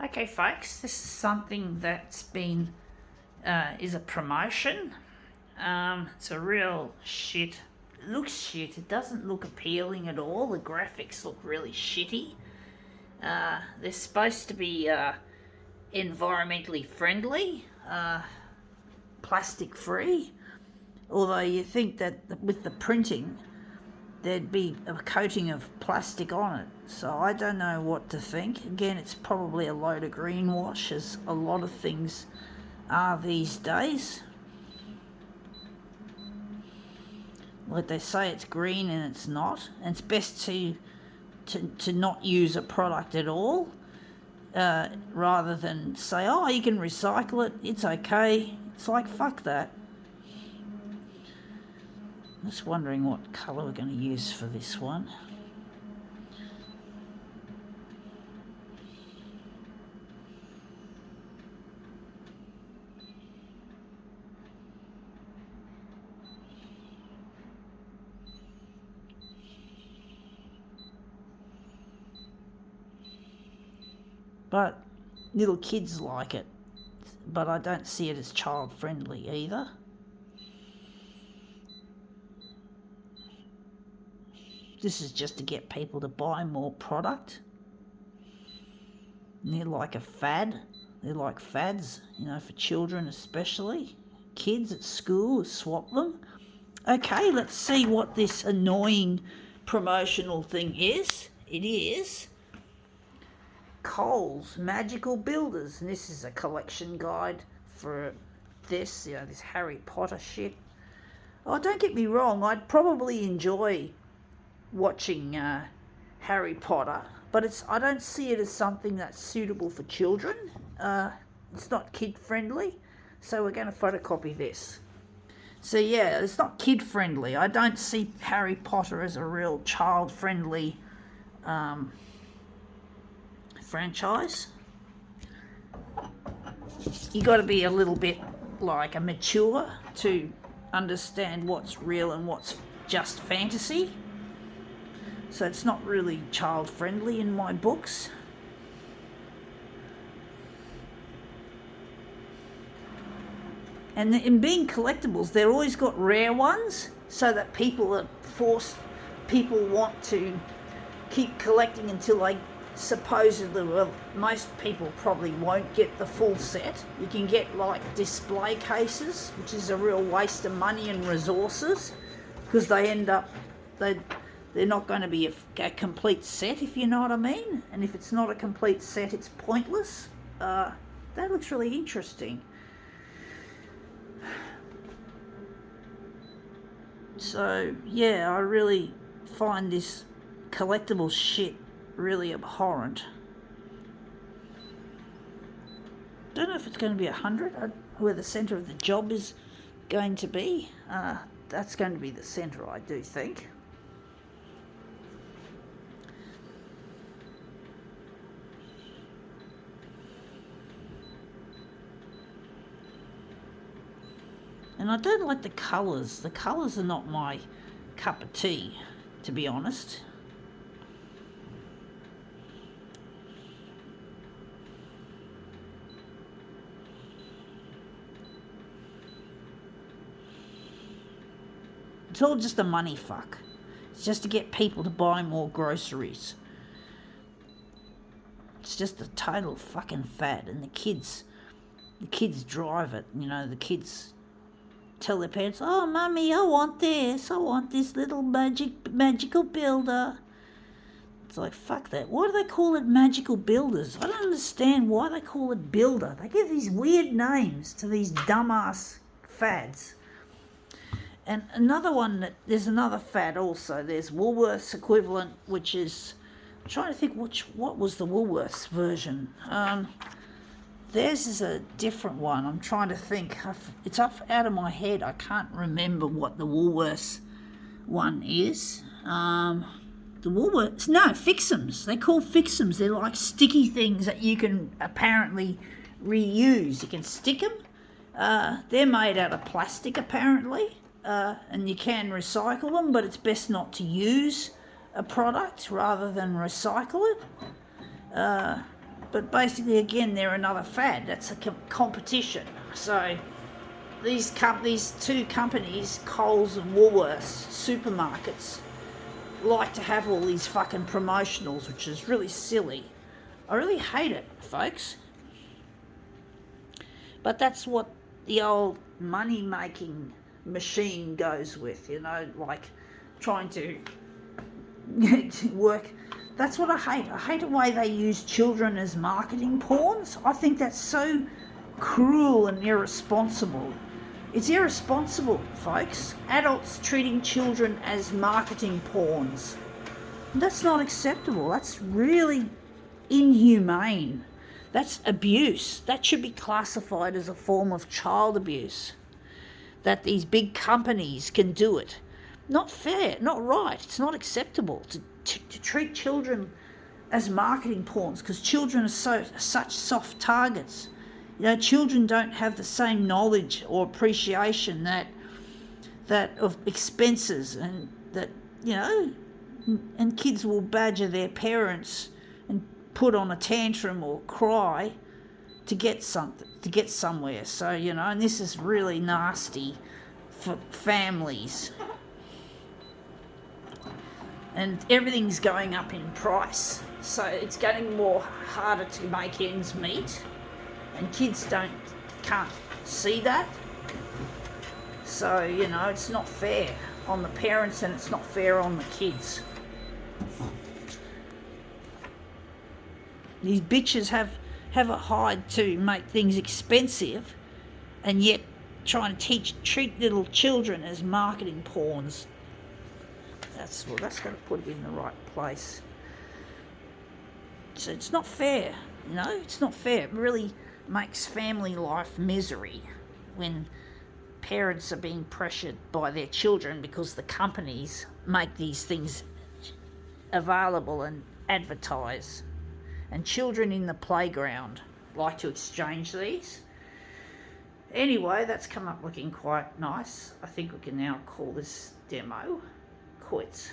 Okay, folks, this is something that's been is a promotion. It's a real shit. It looks shit. It doesn't look appealing at all. The graphics look really shitty. They're supposed to be environmentally friendly, plastic free. Although you think that with the printing, there'd be a coating of plastic on it. So I don't know what to think. Again, it's probably a load of greenwash, as a lot of things are these days. Like they say it's green and it's not. And it's best to not use a product at all, rather than say, oh, you can recycle it, it's okay. It's like, fuck that. I'm just wondering what colour we're going to use for this one. But little kids like it, but I don't see it as child friendly either. This is just to get people to buy more product. And they're like a fad. They're like fads, for children especially. Kids at school swap them. Okay, let's see what this annoying promotional thing is. It is Coles Magical Builders. And this is a collection guide for this, this Harry Potter shit. Oh, don't get me wrong, I'd probably enjoy watching Harry Potter, but I don't see it as something that's suitable for children. It's not kid friendly, so we're going to photocopy this. So yeah, it's not kid friendly. I don't see Harry Potter as a real child friendly franchise. You got to be a little bit like a mature to understand what's real and what's just fantasy. So it's not really child friendly in my books. And in being collectibles, they're always got rare ones, so that people want to keep collecting until they supposedly, well, most people probably won't get the full set. You can get like display cases, which is a real waste of money and resources, because they're not going to be a complete set, if you know what I mean. And if it's not a complete set, it's pointless. That looks really interesting. So, yeah, I really find this collectible shit really abhorrent. Don't know if it's going to be 100, where the centre of the job is going to be. That's going to be the centre, I do think. And I don't like the colours. The colours are not my cup of tea, to be honest. It's all just a money fuck. It's just to get people to buy more groceries. It's just a total fucking fad, and the kids drive it. The kids tell their parents, oh, mummy, I want this little magical builder. It's like, fuck that. Why do they call it magical builders? I don't understand why they call it builder. They give these weird names to these dumbass fads. And there's another fad also. There's Woolworths equivalent, which is, I'm trying to think what was the Woolworths version. Theirs is a different one. I'm trying to think. It's out of my head. I can't remember what the Woolworths one is. Fix'ems. They're called Fix'ems. They're like sticky things that you can apparently reuse. You can stick them. They're made out of plastic apparently, and you can recycle them, but it's best not to use a product rather than recycle it. But basically, again, they're another fad. That's a competition. So these two companies, Coles and Woolworths, supermarkets, like to have all these fucking promotionals, which is really silly. I really hate it, folks. But that's what the old money-making machine goes with, like trying to work. That's what I hate. I hate the way they use children as marketing pawns. I think that's so cruel and irresponsible. It's irresponsible, folks. Adults treating children as marketing pawns. That's not acceptable. That's really inhumane. That's abuse. That should be classified as a form of child abuse. That these big companies can do it. Not fair, not right. It's not acceptable to treat children as marketing pawns, because children are such soft targets. Children don't have the same knowledge or appreciation that of expenses, and that, and kids will badger their parents and put on a tantrum or cry to get somewhere. So, and this is really nasty for families. And everything's going up in price. So it's getting more harder to make ends meet. And kids can't see that. So, it's not fair on the parents, and it's not fair on the kids. These bitches have it hard to make things expensive, and yet trying to treat little children as marketing pawns. That's got to put it in the right place. So it's not fair, it's not fair. It really makes family life misery when parents are being pressured by their children because the companies make these things available and advertise. And children in the playground like to exchange these. Anyway, that's come up looking quite nice. I think we can now call this demo quits.